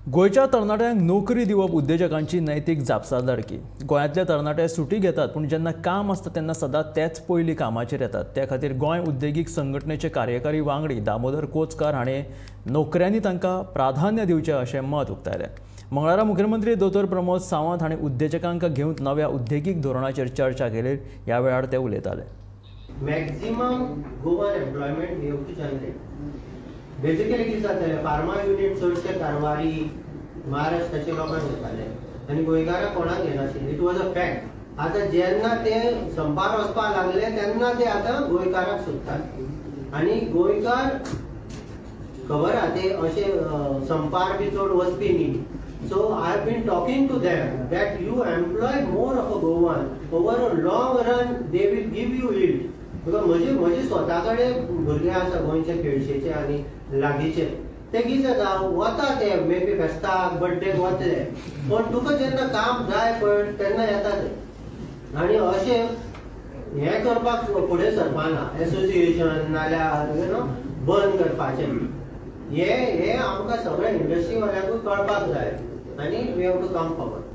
गोयच्या तरणाट्यांक नोकरी दिवप उद्योजकांची नैतीक जापसालदारकी। गोंयांतले तरणाटे सुटी घेतात पण जेन्ना काम आसता तेन्ना सदां तेच पयलीं कामाचेर येतात। त्या खातीर गोंय उद्देगीक संघटनेचे कार्यकारी वांगडी दामोदर कोचकार हाणें नोकऱ्यांनी तांकां प्राधान्य दिवचें अशें मत उक्तायलें। मंगळारा मुखेलमंत्री दोतोर प्रमोद सावंत हांणी उद्देजकांक घेवन नव्या उद्देगीक धोरणाचेर चर्चा केली। ह्या वेळार ते उलयताले। Maximum Goan employment we have to generate. Basically, कितें जातालें फार्मा युनिट चडशे कारवारी महाराष्ट्राचे लोकांक घेताले आनी गोंयकारां कोणाक घेनाशिल्ले। It was a fact. आतां जेन्ना ते संपार वचपाक लागले तेन्ना ते आतां गोंयकाराक सोदतात आनी गोंयकार खबर आहा ते अशे संपार बी चड वचपी न्ही। So I have been talking to them that you employ more of a Goan. Over a long run, they will give you yield. Because म्हजे स्वताकडे भुरगे आसा गोंयचे केळशेचे आनी लागींचे ते कितें जाता वता ते मेबी फेस्ताक बर्थडेक वतले पण तुका जेन्ना काम जाय पळय तेन्ना येता ते आनी अशें हें करपाक फुडें सरपाना एसोसिएशन नाल्यार बंद करपाचें हे आमकां सगळ्या इंडस्ट्री वाल्यांकूय कळपाक जाय आनी we have to come forward.